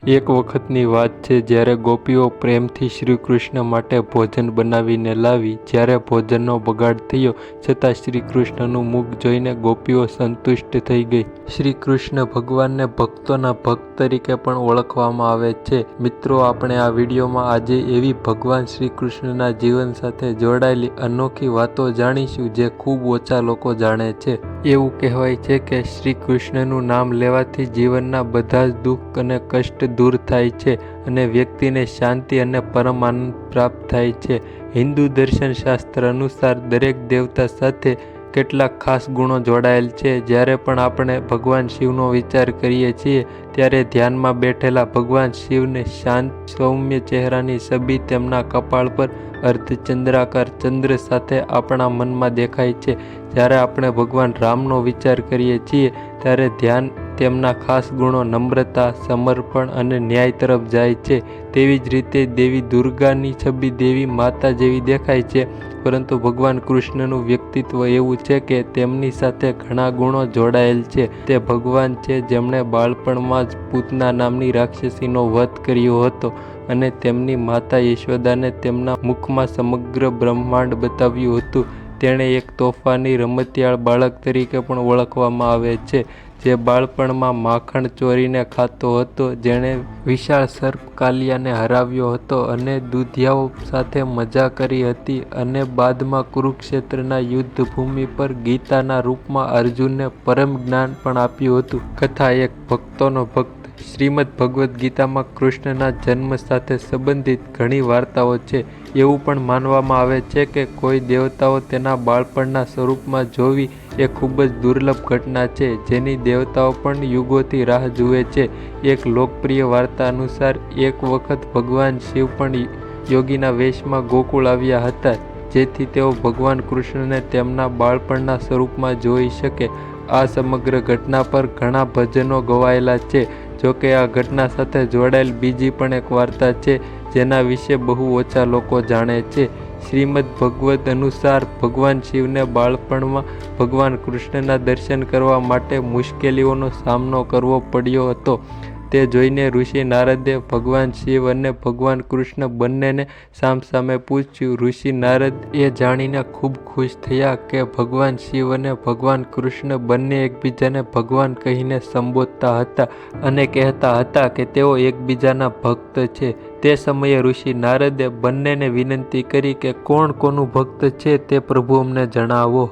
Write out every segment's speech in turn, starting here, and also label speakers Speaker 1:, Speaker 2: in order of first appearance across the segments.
Speaker 1: એક વખતની વાત છે જ્યારે ગોપીઓ પ્રેમથી શ્રી કૃષ્ણ માટે ભોજન બનાવીને લાવી. જ્યારે ભોજનનો બગાડ થયો છતાં શ્રી કૃષ્ણનું મુખ જોઈને ગોપીઓ સંતુષ્ટ થઈ ગઈ. શ્રી કૃષ્ણ ભગવાનને ભક્તોના ભક્ત તરીકે પણ ઓળખવામાં આવે છે. મિત્રો, આપણે આ વિડીયોમાં આજે એવી ભગવાન શ્રી કૃષ્ણના જીવન સાથે જોડાયેલી અનોખી વાતો જાણીશું જે ખૂબ ઓછા લોકો જાણે છે. એવું કહેવાય છે કે શ્રી કૃષ્ણનું નામ લેવાથી જીવનના બધા જ દુઃખ અને કષ્ટ દૂર થાય છે અને વ્યક્તિને શાંતિ અને પરમ આનંદ પ્રાપ્ત થાય છે. હિન્દુ દર્શન શાસ્ત્ર અનુસાર દરેક દેવતા સાથે કેટલાક ખાસ ગુણો જોડાયેલ છે. જ્યારે પણ આપણે ભગવાન શિવનો વિચાર કરીએ છીએ ત્યારે ધ્યાનમાં બેઠેલા ભગવાન શિવને શાંત સૌમ્ય ચહેરાની છબી તેમના કપાળ પર અર્ધચંદ્રાકાર ચંદ્ર સાથે આપણા મનમાં દેખાય છે. જ્યારે આપણે ભગવાન રામનો વિચાર કરીએ છીએ ત્યારે ધ્યાન તેમના ખાસ ગુણો નમ્રતા, સમર્પણ અને ન્યાય તરફ જાય છે. તેવી જ રીતે દેવી દુર્ગાની છબી દેવી માતા જેવી દેખાય છે, પરંતુ ભગવાન કૃષ્ણનું વ્યક્તિત્વ એવું છે કે તેમની સાથે ઘણા ગુણો જોડાયેલ છે. તે ભગવાન છે જેમણે બાળપણમાં જ પૂતના નામની રાક્ષસીનો વધ કર્યો હતો અને તેમની માતા યશોદાને તેમના મુખમાં સમગ્ર બ્રહ્માંડ બતાવ્યું હતું. તેણે એક તોફાની રમતિયાળ બાળક તરીકે પણ ઓળખવામાં આવે છે, જે બાળપણમાં માખણ ચોરીને ખાતો હતો, જેણે વિશાળ સર્પ કાલિયાને હરાવ્યો હતો અને દૂધિયાઓ સાથે મજા કરી હતી અને બાદમાં કુરુક્ષેત્રના યુદ્ધભૂમિ પર ગીતાના રૂપમાં અર્જુનને પરમ જ્ઞાન પણ આપ્યું હતું. કથા એક ભક્તોનો ભક્ત. શ્રીમદ ભગવદ્ ગીતામાં કૃષ્ણના જન્મ સાથે સંબંધિત ઘણી વાર્તાઓ છે. એવું પણ માનવામાં આવે છે કે કોઈ દેવતાઓ તેના બાળપણના સ્વરૂપમાં જોવી એ ખૂબ જ દુર્લભ ઘટના છે, જેની દેવતાઓ પણ યુગોથી રાહ જુએ છે. એક લોકપ્રિય વાર્તા અનુસાર એક વખત ભગવાન શિવ પણ યોગીના વેશમાં ગોકુળ આવ્યા હતા, જેથી તેઓ ભગવાન કૃષ્ણને તેમના બાળપણના સ્વરૂપમાં જોઈ શકે. આ સમગ્ર ઘટના પર ઘણા ભજનો ગવાયેલા છે. જોકે આ ઘટના સાથે જોડાયેલ બીજી પણ એક વાર્તા છે જેના વિશે બહુ ઓછા લોકો જાણે છે. શ્રીમદ ભગવદ અનુસાર ભગવાન શિવને બાળપણમાં ભગવાન કૃષ્ણના દર્શન કરવા માટે મુશ્કેલીઓનો સામનો કરવો પડ્યો હતો. તે જોઈને ઋષિ નારદે ભગવાન શિવ અને ભગવાન કૃષ્ણ બંનેને સામસામે પૂછ્યું. ઋષિ નારદ એ જાણીને ખૂબ ખુશ થયા કે ભગવાન શિવ અને ભગવાન કૃષ્ણ બંને એકબીજાને ભગવાન કહીને સંબોધતા હતા અને કહેતા હતા કે તેઓ એકબીજાના ભક્ત છે. તે સમયે ઋષિ નારદે બંનેને વિનંતી કરી કે કોણ કોનું ભક્ત છે તે પ્રભુ અમને જણાવો.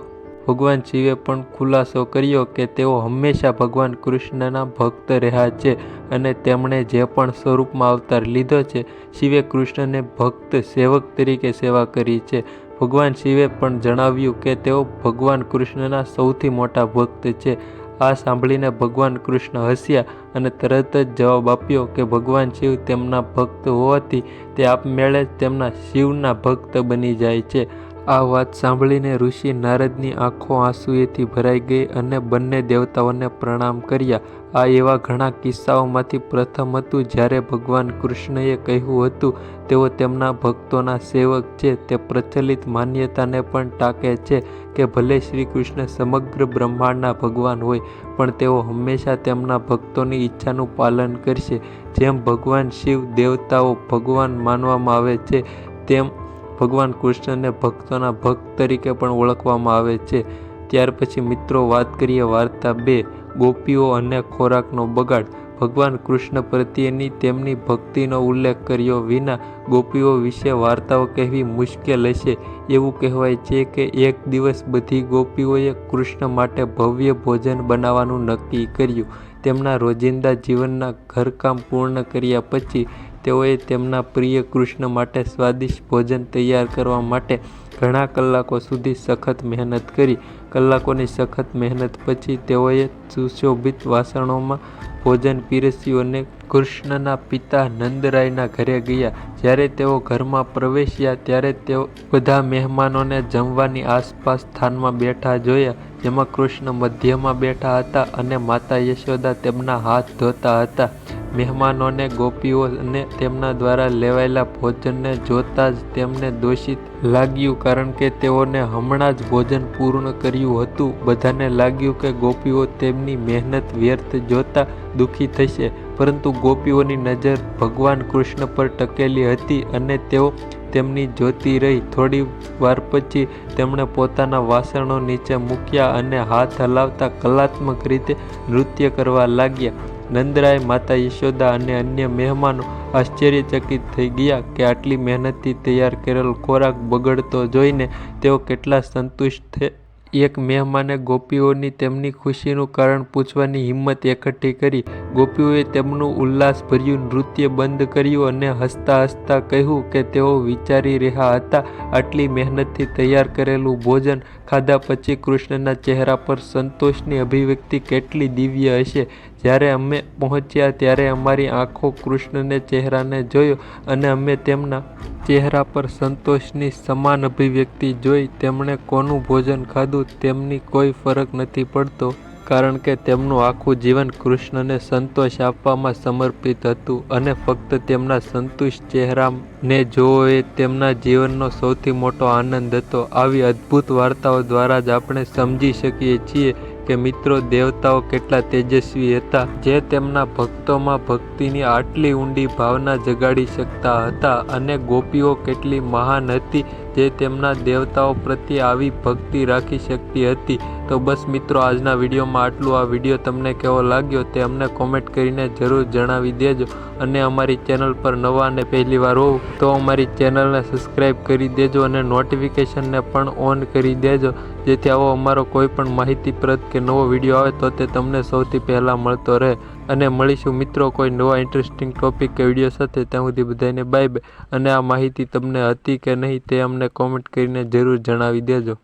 Speaker 1: ભગવાન શિવે પણ ખુલાસો કર્યો કે તેઓ હંમેશા ભગવાન કૃષ્ણના ભક્ત રહ્યા છે અને તેમણે જે પણ સ્વરૂપમાં અવતાર લીધો છે, શિવે કૃષ્ણને ભક્ત સેવક તરીકે સેવા કરી છે. ભગવાન શિવે પણ જણાવ્યું કે તેઓ ભગવાન કૃષ્ણના સૌથી મોટા ભક્ત છે. આ સાંભળીને ભગવાન કૃષ્ણ હસ્યા અને તરત જ જવાબ આપ્યો કે ભગવાન શિવ તેમના ભક્ત હોવાથી તે આપમેળે જ તેમના શિવના ભક્ત બની જાય છે. આ વાત સાંભળીને ઋષિ નારદની આંખો આંસુએથી ભરાઈ ગઈ અને બંને દેવતાઓને પ્રણામ કર્યા. આ એવા ઘણા કિસ્સાઓમાંથી પ્રથમ હતું જ્યારે ભગવાન કૃષ્ણએ કહ્યું હતું તેઓ તેમના ભક્તોના સેવક છે. તે પ્રચલિત માન્યતાને પણ ટાંકે છે કે ભલે શ્રી કૃષ્ણ સમગ્ર બ્રહ્માંડના ભગવાન હોય, પણ તેઓ હંમેશા તેમના ભક્તોની ઈચ્છાનું પાલન કરશે. જેમ ભગવાન શિવ દેવતાઓ ભગવાન માનવામાં આવે છે, તેમ ભગવાન કૃષ્ણને ભક્તોના ભક્ત તરીકે પણ ઓળખવામાં આવે છે. ત્યાર પછી મિત્રો વાત કરીએ વાર્તા 2, ગોપીઓ અને ખોરાકનો બગાડ. ભગવાન કૃષ્ણ પ્રત્યેની તેમની ભક્તિનો ઉલ્લેખ કર્યો વિના ગોપીઓ વિશે વાર્તાઓ કહેવી મુશ્કેલ હશે. એવું કહેવાય છે કે એક દિવસ બધી ગોપીઓએ કૃષ્ણ માટે ભવ્ય ભોજન બનાવવાનું નક્કી કર્યું. તેમના રોજિંદા જીવનના ઘરકામ પૂર્ણ કર્યા પછી તેઓએ તેમના પ્રિય કૃષ્ણ માટે સ્વાદિષ્ટ ભોજન તૈયાર કરવા માટે ઘણા કલાકો સુધી સખત મહેનત કરી. કલાકોની સખત મહેનત પછી તેઓએ સુશોભિત વાસણોમાં ભોજન પીરસ્યું અને કૃષ્ણના પિતા નંદરાયના ઘરે ગયા. જ્યારે તેઓ ઘરમાં પ્રવેશ્યા ત્યારે તેઓ બધા મહેમાનોને જમવાની આસપાસ સ્થાનમાં બેઠા જોયા, જેમાં કૃષ્ણ મધ્યમાં બેઠા હતા અને માતા યશોદા તેમના હાથ ધોતા હતા. મહેમાનોને ગોપીઓ અને તેમના દ્વારા લેવાયેલા ભોજનને જોતા જ તેમને દોષિત લાગ્યું, કારણ કે તેઓને હમણાં જ ભોજન પૂર્ણ કર્યું હતું. બધાને લાગ્યું કે ગોપીઓ તેમની મહેનત વ્યર્થ જોતા દુઃખી થશે, પરંતુ ગોપીઓની નજર ભગવાન કૃષ્ણ પર ટકેલી હતી અને તેઓ તેમની જોતી રહી. થોડી વાર પછી તેમણે પોતાના વાસણો નીચે મૂક્યા અને હાથ હલાવતા કલાત્મક રીતે નૃત્ય કરવા લાગ્યા. નંદરાય, માતા યશોદા અને અન્ય મહેમાનો આશ્ચર્યચકિત થઈ ગયા કે આટલી મહેનતથી તૈયાર કરેલ ખોરાક બગડતો જોઈને તેઓ કેટલા સંતુષ્ટ થયા. એક મહેમાને ગોપીઓની તેમની ખુશીનું કારણ પૂછવાની હિંમત એકઠી કરી. ગોપીઓએ તેમનું ઉલ્લાસભર્યું નૃત્ય બંધ કર્યું અને હસતા હસતા કહ્યું કે તેઓ વિચારી રહ્યા હતા આટલી મહેનતથી તૈયાર કરેલું ભોજન ખાધા પછી કૃષ્ણના ચહેરા પર સંતોષની અભિવ્યક્તિ કેટલી દિવ્ય હશે. જ્યારે અમે પહોંચ્યા ત્યારે અમારી આંખો કૃષ્ણને ચહેરાને જોયો અને અમે તેમના ચહેરા પર સંતોષની સમાન અભિવ્યક્તિ જોઈ. તેમણે કોનું ભોજન ખાધું તેમની કોઈ ફરક નથી પડતો, કારણ કે તેમનું આખું જીવન કૃષ્ણને સંતોષ આપવામાં સમર્પિત હતું અને ફક્ત તેમના સંતુષ્ટ ચહેરાને જોવો એ તેમના જીવનનો સૌથી મોટો આનંદ હતો. આવી અદ્ભુત વાર્તાઓ દ્વારા જ આપણે સમજી શકીએ છીએ કે મિત્રો, દેવતાઓ કેટલા તેજસ્વી હતા, જે તેમના ભક્તોમાં ભક્તિની આટલી ઊંડી ભાવના જગાડી શકતા હતા, અને ગોપીઓ કેટલી મહાન હતી, જે તેમના દેવતાઓ પ્રત્યે આવી ભક્તિ રાખી શકતી હતી. તો બસ મિત્રો, આજના વિડીયોમાં આટલું. આ વિડીયો તમને કેવો લાગ્યો તે અમને કોમેન્ટ કરીને જરૂર જણાવી દેજો. અને અમારી ચેનલ પર નવા અને પહેલી વાર હોવ તો અમારી ચેનલને સબસ્ક્રાઈબ કરી દેજો અને નોટિફિકેશનને પણ ઓન કરી દેજો, જેથી આવો અમારો કોઈ પણ માહિતીપ્રદ કે નવો વિડીયો આવે તો તે તમને સૌથી પહેલાં મળતો રહે. અને મળીશું મિત્રો કોઈ નવા ઇન્ટરેસ્ટિંગ ટોપિક કે વિડીયો સાથે. ત્યાં સુધી બધાને બાય બાય. અને આ માહિતી તમને હતી કે નહીં તે અમને કોમેન્ટ કરીને જરૂર જણાવી દેજો.